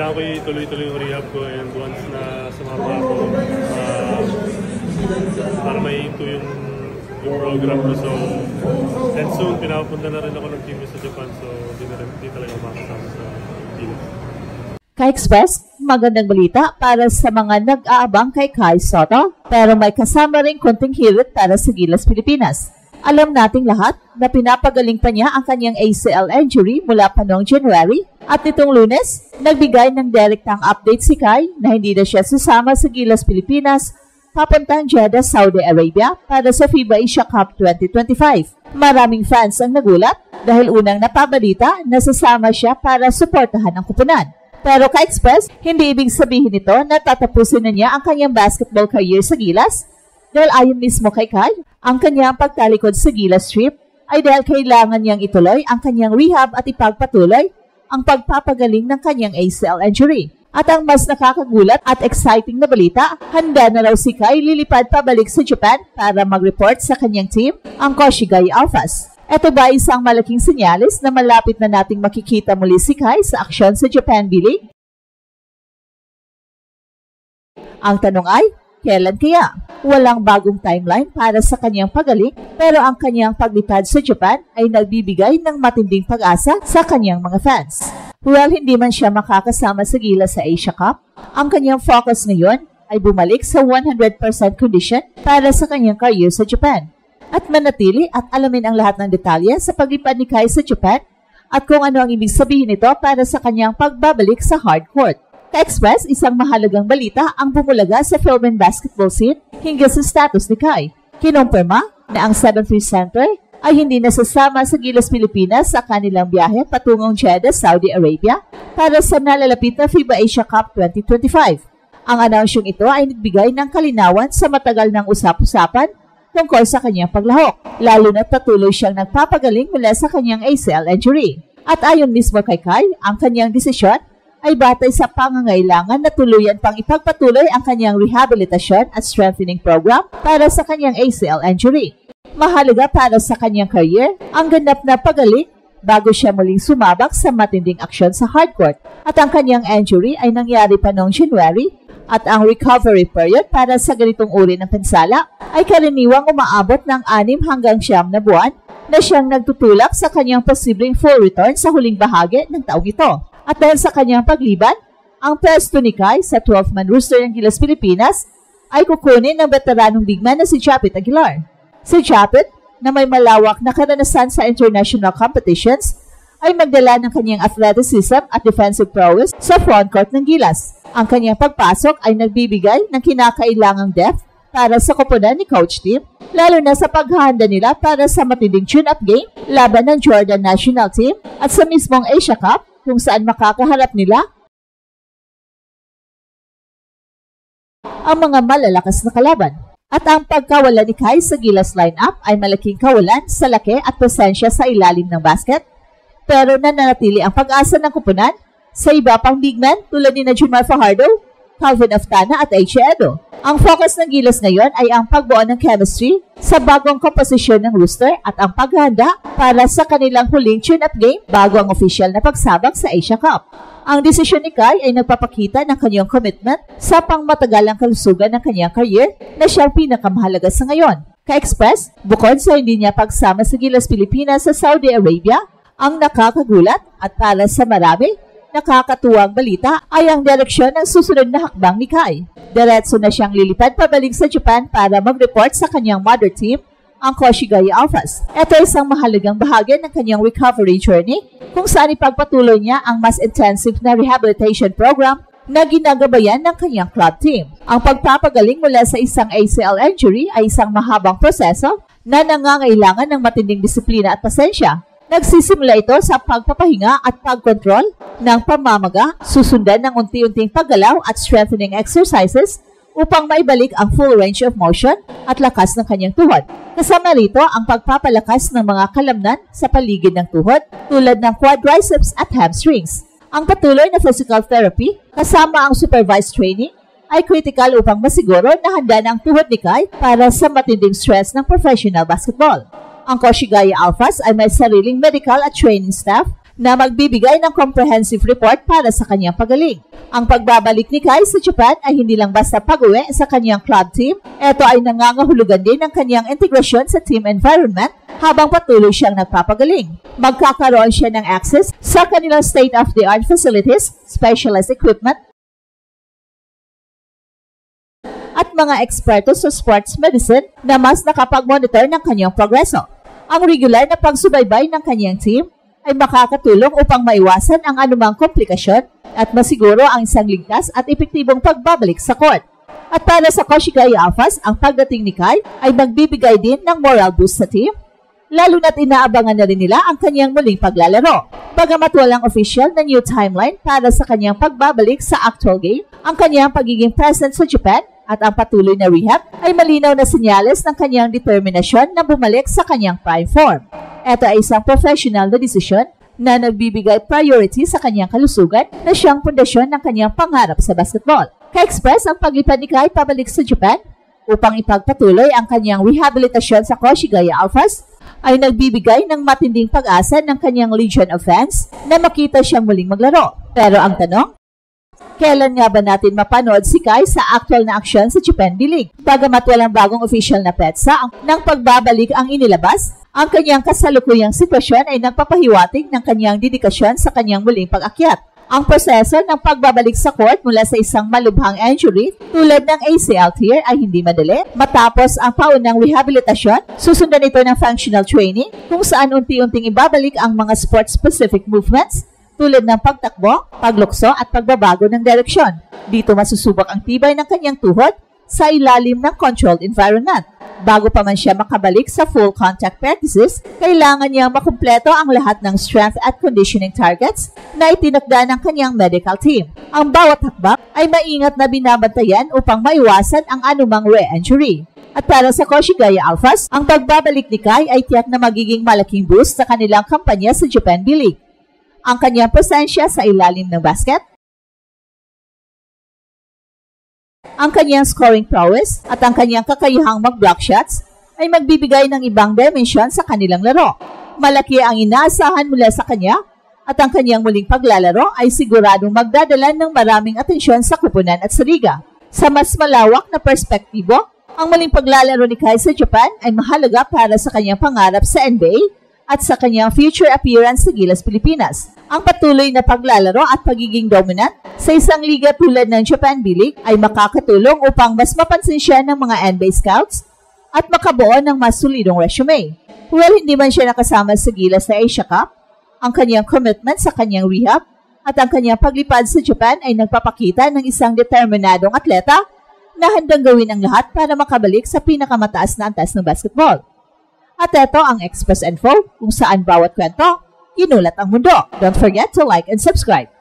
kailangan ko ituloy-tuloy yung rehab ko, and once na sumama ako, para maiinto yung program ko. So, and soon, pinapunta na rin ako ng team sa Japan, so hindi talaga makasama sa team. Ka-Express, magandang balita para sa mga nag-aabang kay Kai Sotto, pero may kasama rin konting hirit para sa Gilas Pilipinas. Alam nating lahat na pinapagaling pa niya ang kanyang ACL injury mula pa noong January, at nitong Lunes, nagbigay ng direktang update si Kai na hindi na siya susama sa Gilas Pilipinas papuntang Jeddah, Saudi Arabia para sa FIBA Asia Cup 2025. Maraming fans ang nagulat dahil unang napabalita na sasama siya para suportahan ang kupunan. Pero Ka-Express, hindi ibig sabihin nito na tatapusin na niya ang kanyang basketball career sa Gilas. Dahil ayon mismo kay Kai, ang kanyang pagtalikod sa Gilas trip ay dahil kailangan niyang ituloy ang kanyang rehab at ipagpatuloy ang pagpapagaling ng kanyang ACL injury. At ang mas nakakagulat at exciting na balita, handa na raw si Kai lilipad pabalik sa Japan para mag-report sa kanyang team, ang Koshigai Alphas. Ito ba isang malaking senyales na malapit na nating makikita muli si Kai sa aksyon sa Japan B-League? Ang tanong ay, kailan kaya? Walang bagong timeline para sa kanyang pagaling, pero ang kanyang paglipad sa Japan ay nagbibigay ng matinding pag-asa sa kanyang mga fans. Well, hindi man siya makakasama sa Gilas sa Asia Cup, ang kanyang focus ngayon ay bumalik sa 100% condition para sa kanyang career sa Japan. At manatili at alamin ang lahat ng detalye sa paglipad ni Kai sa Japan at kung ano ang ibig sabihin nito para sa kanyang pagbabalik sa hardcourt. Ka-Express, isang mahalagang balita ang bumulaga sa Philippine basketball scene hinggil sa status ni Kai. Kinumpirma na ang 7-3 center ay hindi nasasama sa Gilas Pilipinas sa kanilang biyahe patungong Jeddah, Saudi Arabia para sa nalalapit na FIBA Asia Cup 2025. Ang anonsyong ito ay nagbigay ng kalinawan sa matagal ng usap-usapan tungkol sa kanyang paglahok, lalo na patuloy siyang nagpapagaling mula sa kanyang ACL injury. At ayon mismo kay Kai, ang kanyang desisyon ay batay sa pangangailangan na tuluyan pang ipagpatuloy ang kanyang rehabilitasyon at strengthening program para sa kanyang ACL injury. Mahalaga para sa kanyang career ang ganap na pagaling bago siya muling sumabak sa matinding aksyon sa hardcourt. At ang kanyang injury ay nangyari pa noong January, at ang recovery period para sa ganitong uri ng pinsala ay karaniwang umaabot ng 6 hanggang 9 na buwan na siyang nagtutulak sa kanyang posibleng full return sa huling bahagi ng taong ito. At dahil sa kanyang pagliban, ang pwesto ni Kai sa 12-man roster ng Gilas Pilipinas ay kukunin ng veteranong big man na si Japit Aguilar. Si Japit, na may malawak na karanasan sa international competitions, ay magdala ng kanyang athleticism at defensive prowess sa frontcourt ng Gilas. Ang kanyang pagpasok ay nagbibigay ng kinakailangang depth para sa koponan ni Coach Tim, lalo na sa paghahanda nila para sa matinding tune-up game laban ng Jordan National Team at sa mismong Asia Cup kung saan makakaharap nila ang mga malalakas na kalaban. At ang pagkawala ni Kai sa Gilas lineup ay malaking kawalan sa laki at presensya sa ilalim ng basket, pero nananatili ang pag-asa ng koponan sa iba pang big men tulad ni Jumar Fajardo, Calvin Aftana at Aiche Edo. Ang focus ng Gilas ngayon ay ang pagbuo ng chemistry sa bagong komposisyon ng roster at ang paghahanda para sa kanilang huling tune-up game bago ang official na pagsabak sa Asia Cup. Ang desisyon ni Kai ay nagpapakita ng kanyang commitment sa pangmatagalang kalusugan ng kanyang career na siyang pinakamahalaga sa ngayon. Ka-Express, bukod sa hindi niya pagsama sa Gilas Pilipinas sa Saudi Arabia, ang nakakagulat at para sa marami, nakakatuwang balita ay ang direksyon ng susunod na hakbang ni Kai. Diretso na siyang lilipad pabalik sa Japan para mag-report sa kanyang mother team, ang Koshigai Alphas. Ito ay isang mahalagang bahagi ng kanyang recovery journey kung saan ipagpatuloy niya ang mas intensive na rehabilitation program na ginagabayan ng kanyang club team. Ang pagpapagaling mula sa isang ACL injury ay isang mahabang proseso na nangangailangan ng matinding disiplina at pasensya. Nagsisimula ito sa pagpapahinga at pagkontrol ng pamamaga, susundan ng unti-unting paggalaw at strengthening exercises upang maibalik ang full range of motion at lakas ng kanyang tuhod. Kasama rito ang pagpapalakas ng mga kalamnan sa paligid ng tuhod tulad ng quadriceps at hamstrings. Ang patuloy na physical therapy kasama ang supervised training ay critical upang masiguro na handa na ang tuhod ni Kai para sa matinding stress ng professional basketball. Ang Koshigai Alphas ay may sariling medical at training staff na magbibigay ng comprehensive report para sa kanyang pagaling. Ang pagbabalik ni Kai sa Japan ay hindi lang basta pag-uwi sa kanyang club team, ito ay nangangahulugan din ng kanyang integrasyon sa team environment habang patuloy siyang nagpapagaling. Magkakaroon siya ng access sa kanilang state-of-the-art facilities, specialized equipment, at mga eksperto sa sports medicine na mas nakapag-monitor ng kanyang progreso. Ang regular na pagsubaybay ng kanyang team ay makakatulong upang maiwasan ang anumang komplikasyon at masiguro ang isang ligtas at epektibong pagbabalik sa court. At para sa Koshigaya Alphas, ang pagdating ni Kai ay magbibigay din ng moral boost sa team, lalo na't inaabangan na rin nila ang kanyang muling paglalaro. Bagamat walang official na new timeline para sa kanyang pagbabalik sa actual game, ang kanyang pagiging present sa Japan at ang patuloy na rehab ay malinaw na senyales ng kanyang determinasyon na bumalik sa kanyang prime form. Ito ay isang professional na desisyon na nagbibigay priority sa kanyang kalusugan na siyang pundasyon ng kanyang pangarap sa basketball. Ka-express ang paglipad ni Kai pabalik sa Japan upang ipagpatuloy ang kanyang rehabilitasyon sa Koshigaya Alphas ay nagbibigay ng matinding pag-asa ng kanyang legion of fans na makita siyang muling maglaro. Pero ang tanong, kailan nga ba natin mapanood si Kai sa actual na aksyon sa Japan D-League? Bagamat walang bagong official na petsa ng pagbabalik ang inilabas, ang kanyang kasalukuyang sitwasyon ay nagpapahiwatig ng kanyang dedikasyon sa kanyang muling pag-akyat. Ang proseso ng pagbabalik sa court mula sa isang malubhang injury tulad ng ACL tear ay hindi madali. Matapos ang paunang rehabilitasyon, susundan ito ng functional training kung saan unti-unting ibabalik ang mga sport-specific movements tulad ng pagtakbo, paglukso at pagbabago ng direksyon. Dito masusubok ang tibay ng kanyang tuhod sa ilalim ng controlled environment. Bago pa man siya makabalik sa full contact practices, kailangan niyang makumpleto ang lahat ng strength at conditioning targets na itinakda ng kanyang medical team. Ang bawat hakbang ay maingat na binabantayan upang maiwasan ang anumang re-injury. At para sa Koshigaya Alphas, ang pagbabalik ni Kai ay tiyak na magiging malaking boost sa kanilang kampanya sa Japan D-League. Ang kanyang presensya sa ilalim ng basket, ang kanyang scoring prowess at ang kanyang kakayahang mag-block shots ay magbibigay ng ibang dimensyon sa kanilang laro. Malaki ang inaasahan mula sa kanya at ang kanyang muling paglalaro ay siguradong magdadala ng maraming atensyon sa kupunan at sa liga. Sa mas malawak na perspektibo, ang muling paglalaro ni Kai sa Japan ay mahalaga para sa kanyang pangarap sa NBA at sa kanyang future appearance sa Gilas Pilipinas. Ang patuloy na paglalaro at pagiging dominant sa isang liga tulad ng Japan D-League ay makakatulong upang mas mapansin siya ng mga NBA scouts at makabuo ng mas solidong resume. Well, hindi man siya nakasama sa Gilas sa Asia Cup, ang kanyang commitment sa kanyang rehab at ang kanyang paglipad sa Japan ay nagpapakita ng isang determinadong atleta na handang gawin ang lahat para makabalik sa pinakamataas na antas ng basketball. At ito ang Express Info kung saan bawat kwento, inulat ang mundo. Don't forget to like and subscribe.